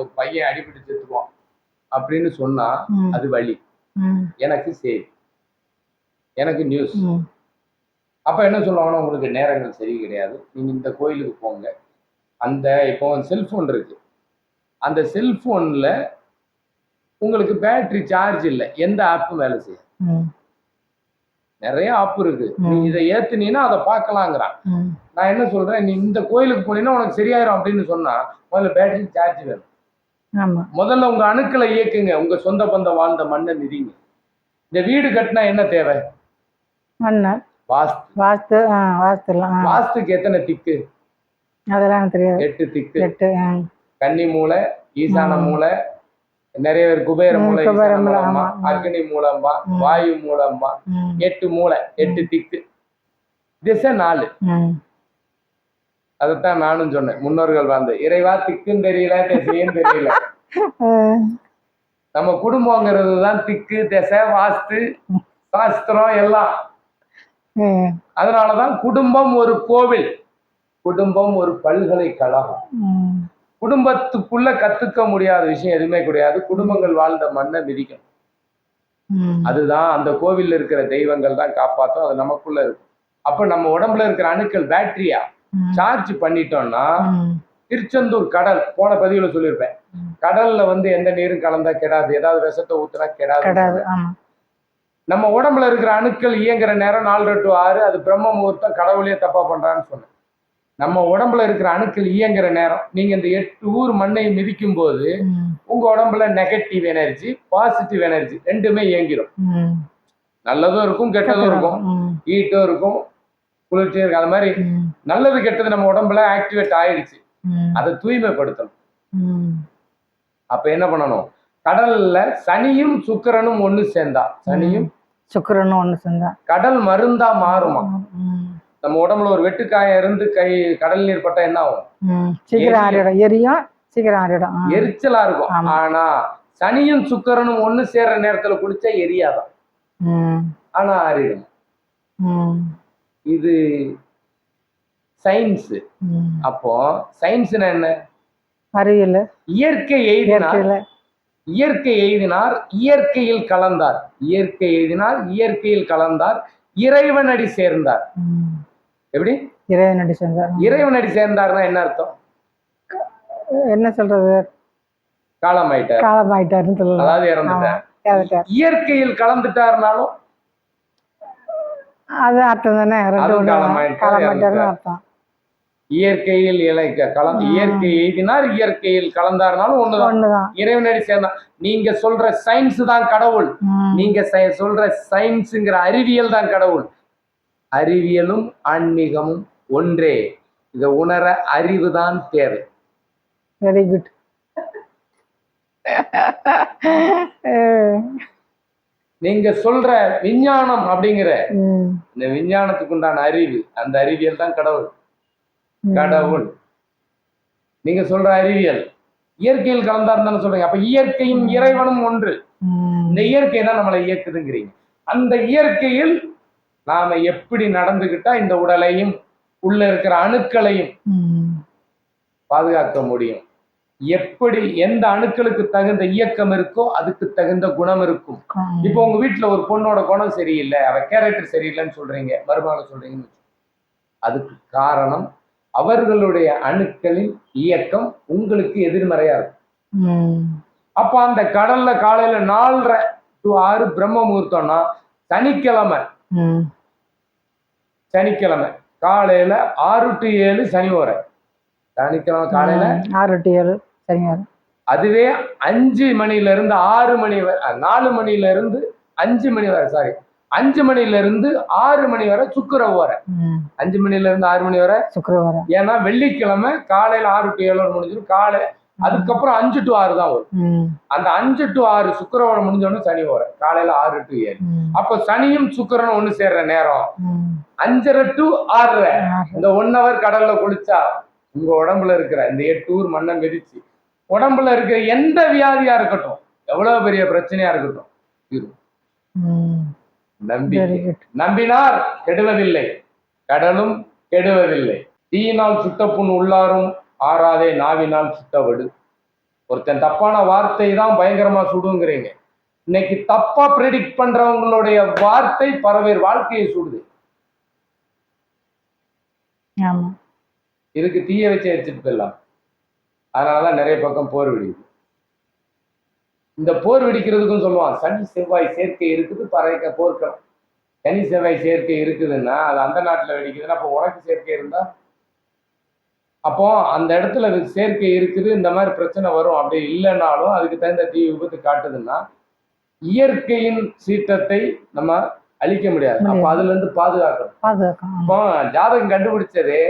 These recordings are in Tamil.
ஒரு பையன் அடிபட்டு செத்துக்குவான் அப்படின்னு சொன்னா அது வழி, எனக்கு செய்தி, எனக்கு நியூஸ். அப்ப என்ன சொல்லுவாங்கன்னா, உங்களுக்கு நேரங்கள் சரி கிடையாது, நீங்க இந்த கோயிலுக்கு போங்க. அந்த இப்போ செல்போன் இருக்கு, அந்த செல்போன்ல உங்களுக்கு பேட்டரி சார்ஜ் இல்லை, எந்த ஆப்பும் வேலை செய்யும். நிறைய ஆப் இருக்கு, நீ இதை ஏத்துனீன்னா அதை பார்க்கலாங்கிறான். நான் என்ன சொல்றேன், நீ இந்த கோயிலுக்கு போனீங்கன்னா உனக்கு சரியாயிரும் அப்படின்னு சொன்னா முதல்ல பேட்டரி சார்ஜ் வேணும். முதல்ல உங்க அணுக்களை இயக்குங்க, உங்க சொந்த பந்தம் வாழ்ந்த மண்ணை மிதிங்க. இந்த வீடு கட்டினா என்ன தேவை? வாஸ்துக்கு எத்தனை திக்கு? அதெல்லாம் தெரியாது. 8 திக்கு. கன்னி மூலை, ஈசான மூலை, நிறைய பேர் குபேர மூலை, அக்னி மூலம்பா, வாயு மூலம்பா, 8 மூலை, 8 திக்கு, திசை 4. அதைத்தான் நானும் சொன்னேன். முன்னோர்கள் வந்து இறைவா திக்குன்னு தெரியல, திசையும் தெரியல. நம்ம குடும்பங்கிறது தான் திக்கு, திசை, வாஸ்து, சாஸ்திரம் எல்லாம். அதனாலதான் குடும்பம் ஒரு கோவில், குடும்பம் ஒரு பல்கலைக்கழகம். குடும்பத்துக்குள்ள கத்துக்க முடியாத விஷயம் எதுவுமே கிடையாது. குடும்பங்கள் வாழ்ந்த மண்ணை மிதிக்கணும். அதுதான் அந்த கோவில்ல இருக்கிற தெய்வங்கள் தான் காப்பாற்றும். அது நமக்குள்ள இருக்கு. அப்ப நம்ம உடம்புல இருக்கிற அணுக்கள் பேட்டரியா சார்ஜ் பண்ணிட்டோம்னா, திருச்செந்தூர் கடல் போன பதிவுல சொல்லியிருப்பேன், கடல்ல வந்து எந்த நீரும் கலந்தா கெடாது, ஏதாவது விஷத்தை ஊத்துனா கெடாது. நம்ம உடம்புல இருக்கிற அணுக்கள் இயங்குற நேரம் 4 to 6, அது பிரம்ம முகூர்த்தம். கடவுளே தப்பா பண்றான்னு சொன்னேன். நம்ம உடம்புல இருக்கிற அணுக்கள் இயங்குற நேரம், நீங்க இந்த 8 ஊர் மண்ணை மிதிக்கும் போது உங்க உடம்புல நெகட்டிவ் எனர்ஜி, பாசிட்டிவ் எனர்ஜி ரெண்டுமே இயங்கிடும். நல்லதும் இருக்கும், கெட்டதும் இருக்கும், ஹீட்டும் இருக்கும், குளிர்ச்சியும் இருக்கும். அது மாதிரி நல்லது கெட்டது நம்ம உடம்புல ஆக்டிவேட் ஆயிடுச்சு, அதை தூய்மைப்படுத்தணும். அப்ப என்ன பண்ணணும்? கடல்ல சனியும் சுக்கிரனும் ஒண்ணு சேர்ந்தா, சனியும் சுக்கிரனும் ஒண்ணு சேர்ந்தா கடல் மருந்தா மாறுமா. நம்ம உடம்புல ஒரு வெட்டுக்காயம் இருந்து கடல் நீர் பட்டா என்ன ஆகும்? சீக்கிரம் ஆறிடும், எரியும், சீக்கிரம் ஆறிடும், எரிச்சலா இருக்கும். ஆனா சனியும் சுக்கிரனும் ஒண்ணு சேர்ற நேரத்துல குடிச்சா எரியாதான், ஆனா ஆறிடும். இது சயின்ஸ். அப்போ சயின்ஸ்னா என்ன? அறிவியல். இயற்கை எய்தினார், இயற்கை எய்தினார், இயற்கையில் கலந்தார். இயற்கை எய்தினார், இயற்கையில் கலந்தார், இறைவனடி சேர்ந்தார். எப்படி? இறைவனடி சேர்ந்தார். இறைவனடி சேர்ந்தார்னா என்ன அர்த்தம்? என்ன சொல்றது? காலமாயிட்டார். காலமாயிட்டாருன்னு சொல்லலாம். அதாவது இறந்துட்டார். இயற்கையில் கலந்துட்டாருனாலும் அது அர்த்தம் தானே. காலமாயிட்டாருன்னு அர்த்தம். இயற்கையில் இயற்கை எய்தினார், இயற்கையில் கலந்தாருனாலும் ஒண்ணுதான். இறைவனடி சேர்ந்தார். நீங்க சொல்ற சயின்ஸ் தான் கடவுள். நீங்க சொல்ற சயின்ஸுங்கிற அறிவியல் தான் கடவுள். அறிவியலும் ஆன்மீகமும் ஒன்றே. இதை உணர அறிவு தான் தேவை. Very good. நீங்க சொல்ற விஞ்ஞானம் அப்படிங்கிற இந்த விஞ்ஞானத்துக்கு உண்டான அறிவு, அந்த அறிவியல் தான் கடவுள். கடவுள் நீங்க சொல்ற அறிவியல் இயற்கையில் கலந்தாருன்னு சொல்றீங்க. அப்ப இயற்கையும் இறைவனும் ஒன்று. இந்த இயற்கை தான் நம்மளை இயக்குதுங்கிறீங்க. அந்த இயற்கையில் நாம எப்படி நடந்துகிட்டா இந்த உடலையும் உள்ள இருக்கிற அணுக்களையும் பாதுகாக்க முடியும்? எப்படி எந்த அணுக்களுக்கு தகுந்த இயக்கம் இருக்கோ அதுக்கு தகுந்த குணம் இருக்கும். இப்போ உங்க வீட்டுல ஒரு பொண்ணோட குணம் சரியில்லை, அவ கேரக்டர் சரியில்லைன்னு சொல்றீங்க, மருமகளை சொல்றீங்கன்னு, அதுக்கு காரணம் அவர்களுடைய அணுக்களின் இயக்கம் உங்களுக்கு எதிர்மறையா இருக்கும். அப்ப அந்த கடல்ல காலையில 4:30 to 6 பிரம்ம முகூர்த்தம்னா சனிக்கிழமை காலையில 6 to 7 சனி வரை, சனிக்கிழமை காலையில 6 to 7 சனி வரை. அதுவே 5 மணில இருந்து 6 மணி வரை, 4 மணில இருந்து 5 மணி வரை, 5 மணில இருந்து 6 மணி வரை சுக்கிர வரை. 5 மணில இருந்து 6 மணி வரை சுக்கிர வரை. ஏன்னா வெள்ளிக்கிழமை காலையில 6 to 7 முடிஞ்சிடும். காலை அதுக்கப்புறம் 5 to 6 தான் வரும். அந்த 5 to 6 சுக்கிரவாரம் முடிஞ்சோன்னு சனி வர காலையில 6 to 7. அப்ப சனியும் சுக்கிரனும் ஒண்ணு சேர்ற நேரம் 5:30 to 6:30. இந்த 1 hour கடல்ல குளிச்சா உங்க உடம்புல இருக்கிற இந்த 8 ஊர் மண்ணை மிதிச்சு உடம்புல இருக்கிற எந்த வியாதியா இருக்கட்டும், எவ்வளவு பெரிய பிரச்சனையா இருக்கட்டும், நம்பினார் கெடுவதில்லை, கடலும் கெடுவதில்லை. தீயினால் சுட்ட புண் உள்ளாரும் ஆறாதே, நாவினால் சுட்டவடு. ஒருத்தன் தப்பான வார்த்தை தான் பயங்கரமா சுடுங்கிறீங்க. இன்னைக்கு தப்பா ப்ரெடிக்ட் பண்றவங்களுடைய வார்த்தை பல பேர் வாழ்க்கையை சுடுது. ஆமா. இதுக்கு தீய வச்சு எரிச்சிட்டு போயிடலாம். அதனாலதான் நிறைய பக்கம் போர் வெடிக்குது. இந்த போர் வெடிக்கிறதுக்கும் சொல்லுவான், சனி செவ்வாய் சேர்க்கை இருக்குது பறைக்க போர்க்களம். சனி செவ்வாய் சேர்க்கை இருக்குதுன்னா அது அந்த நாட்டுல வெடிக்குதுன்னா அப்போ உனக்கு சேர்க்கை இருந்தா அப்போ அந்த இடத்துல சேர்க்கை இருக்குது, இந்த மாதிரி பிரச்சனை வரும். அப்படி இல்லைன்னாலும் அதுக்கு தகுந்த தீ விபத்து காட்டுதுன்னா இயற்கையின் சீற்றத்தை நம்ம அழிக்க முடியாது. அப்ப அதுல இருந்து பாதுகாக்கணும். இப்போ ஜாதகம் கண்டுபிடிச்சதே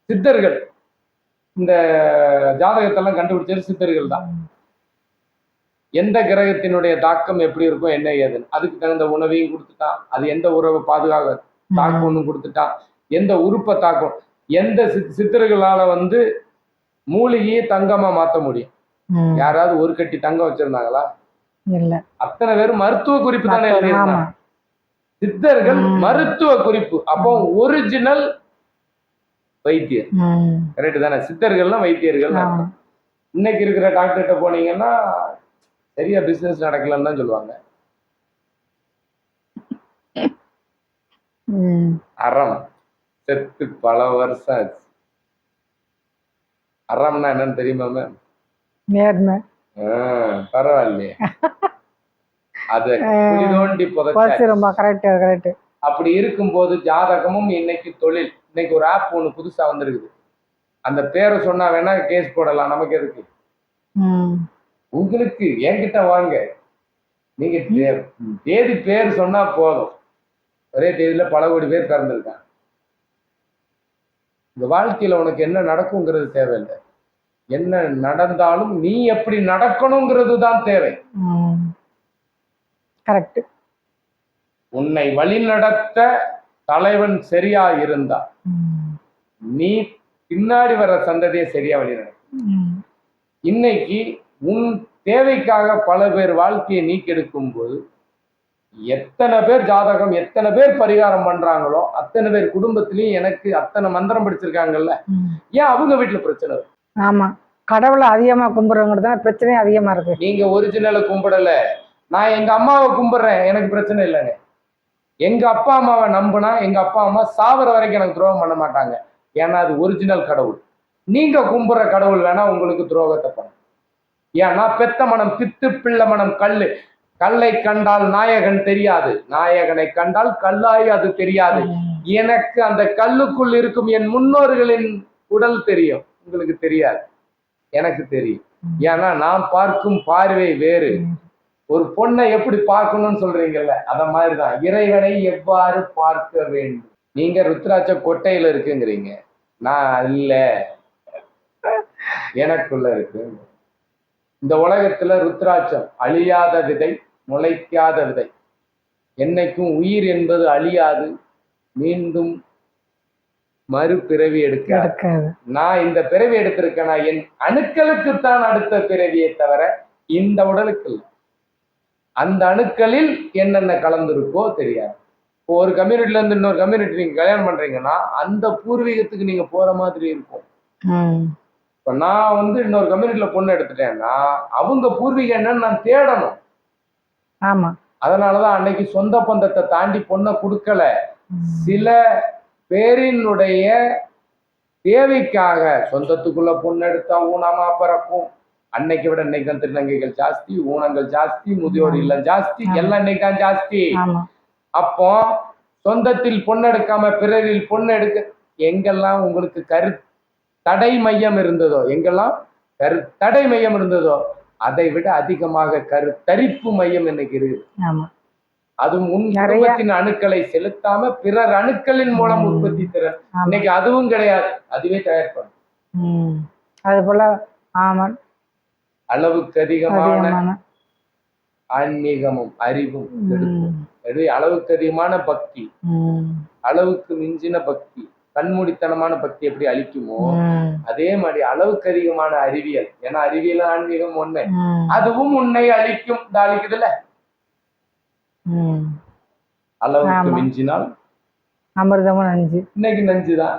சித்தர்கள். இந்த ஜாதகத்தெல்லாம் கண்டுபிடிச்சது சித்தர்கள் தான். எந்த கிரகத்தினுடைய தாக்கம் எப்படி இருக்கும் என்ன ஏதுன்னு அதுக்கு தகுந்த உணவையும் கொடுத்துட்டான். அது எந்த உறவை பாதுகாக்க தாக்கம்னு கொடுத்துட்டான். எந்த உறுப்பை தாக்கும், எந்த சித்தர்களால மூலிகையை தங்கமா மாத்த முடியும். யாராவது ஒரு கட்டி தங்கம் வச்சிருந்தாங்களா? இல்ல. அத்தனை பேரும் மருத்துவ குறிப்பு தானே எழுதியிருந்தாங்க. சித்தர்கள் மருத்துவ குறிப்பு. அப்போ ஒரிஜினல் வைத்தியர். கரெக்ட் தானே? சித்தர்கள்லாம் வைத்தியர்கள். இன்னைக்கு இருக்கிற டாக்டர்கிட்ட போனீங்கன்னா சரியா பிசினஸ் நடக்கலன்னு தான் சொல்லுவாங்க. அறம் செத்து பல வருஷம் ஆச்சு. அறம்னா என்னன்னு தெரியுமா மேம்? நேர்மை. பரவாயில்லையே. அது குழி தோண்டி புதைச்சு. அப்படி இருக்கும்போது ஜாதகமும் இன்னைக்கு தொழில். இன்னைக்கு ஒரு ஆப் ஒண்ணு புதுசா வந்திருக்குது. அந்த பேரை சொன்னா வேணா கேஸ் போடலாம். நமக்கு எதுக்கு? உங்களுக்கு என்கிட்ட வாங்க, நீங்க தேதி பேர் சொன்னா போதும். ஒரே தேதியில பல கோடி பேர் பிறந்திருக்காங்க. இந்த வாழ்க்கையில உனக்கு என்ன நடக்குங்கிறது தேவையில்லை. என்ன நடந்தாலும் நீ எப்படி நடக்கணுங்கிறது தான் தேவை. கரெக்ட். உன்னை வழிநடத்த தலைவன் சரியா இருந்தா நீ பின்னாடி வர சந்ததியை சரியா வழிநடத்த. இன்னைக்கு உன் தேவைக்காக பல பேர் வாழ்க்கையை நீக்கெடுக்கும் போது எத்தனை பேர் ஜாதகம் எத்தனை பேர் பரிகாரம் பண்றாங்களோ அத்தனை பேர் குடும்பத்திலயும் எனக்கு அத்தனை மந்திரம் படிச்சிருக்காங்கல்ல, ஏன் அவங்க வீட்டுல பிரச்சனை? ஆமா, கடவுளை அதிகமா கும்பிடுறவங்க தான் பிரச்சனையும் அதிகமா இருக்கு. நீங்க ஒரிஜினலை கும்பிடல, நான் எங்க அம்மாவை கும்பிடுறேன், எனக்கு பிரச்சனை இல்லைங்க. எங்க அப்பா அம்மாவை நம்பினா எங்க அப்பா அம்மா சாவர வரைக்கும் எனக்கு துரோகம் பண்ண மாட்டாங்க. ஏன்னா அது ஒரிஜினல் கடவுள். நீங்க கும்பிடுற கடவுள் வேணா உங்களுக்கு துரோகத்தை பண்ண. ஏன்னா பெத்த மனம் பித்து, பிள்ளை மனம் கல்லு. கல்லை கண்டால் நாயகன் தெரியாது, நாயகனை கண்டால் கல்லாய் அது தெரியாது. எனக்கு அந்த கல்லுக்குள் இருக்கும் என் முன்னோர்களின் உடல் தெரியும், உங்களுக்கு தெரியாது, எனக்கு தெரியும். ஏன்னா நான் பார்க்கும் பார்வை வேறு. ஒரு பொண்ணை எப்படி பார்க்கணும்னு சொல்றீங்கல்ல, அத மாதிரிதான் இறைவனை எவ்வாறு பார்க்க வேண்டும். நீங்க ருத்ராட்ச கொட்டையில இருக்குங்கிறீங்க, நான் இல்ல எனக்குள்ள இருக்கு. இந்த உலகத்துல ருத்ராட்சம் அழியாத விதை, முளைக்காத விதை. என்னைக்கும் உயிர் என்பது அழியாது, மீண்டும் மறுபிறவி எடுக்காது. நான் இந்த பிறவி எடுத்திருக்கேனா என் அணுக்களுக்குத்தான் அடுத்த பிறவியை தவிர இந்த உடலுக்கு இல்லை. அந்த அணுக்களில் என்னென்ன கலந்துருக்கோ தெரியாது. இப்போ ஒரு கம்யூனிட்டில இருந்து இன்னொரு கம்யூனிட்டி நீங்க கல்யாணம் பண்றீங்கன்னா அந்த பூர்வீகத்துக்கு நீங்க போற மாதிரி இருக்கும். இப்ப நான் இன்னொரு கம்யூனிட்டில பொண்ணு எடுத்துட்டேன்னா அவங்க பூர்வீகம் என்னன்னு நான் தேடணும். ஆமா, அதனாலதான் அன்னைக்கு சொந்த பந்தத்தை தாண்டி பொண்ணை கொடுக்கல. சில பேரினுடைய தேவைக்காக சொந்தத்துக்குள்ள பொண்ணு எடுத்தா ஊனமா பிறக்கும். அன்னைக்கு விட இன்னைக்கு தான் திருநங்கைகள் ஜாஸ்தி, ஊனங்கள் ஜாஸ்தி, முதியோர் இல்லம் ஜாஸ்தி, எல்லாம் இன்னைக்கு தான் ஜாஸ்தி. அப்போ சொந்தத்தில் பொண்ணு எடுக்காம பிறரில் பொண்ணு எடுக்க எங்கெல்லாம் உங்களுக்கு தடை மையம் இருந்ததோ, எங்கெல்லாம் தடை மையம் இருந்ததோ அதை விட அதிகமாக தரிப்பு மையம் இன்னைக்கு இருக்குது. அதுவும் உன் குடும்பத்தின் அணுக்களை செலுத்தாம பிறர் அணுக்களின் மூலம் உற்பத்தி திறன் இன்னைக்கு அதுவும் கிடையாது, அதுவே தயார் பண்ணும். அது போல அளவுக்கு அதிகமான ஆன்மீகமும் அறிவும் எடுக்கும். அளவுக்கு அதிகமான பக்தி, அளவுக்கு மிஞ்சின பக்தி, கண்மூடித்தனமான பக்தி எப்படி அழிக்குமோ அதே மாதிரி அளவுக்கு அதிகமான அறிவியல், ஏன்னா அறிவியல் ஆன்மீகம் ஒண்ணு, அதுவும் உன்னை அழிக்கும். இந்த அழிக்குதுல்ல, அளவுக்கு மிஞ்சினால் அமிர்தமும் நஞ்சு. இன்னைக்கு நஞ்சுதான்.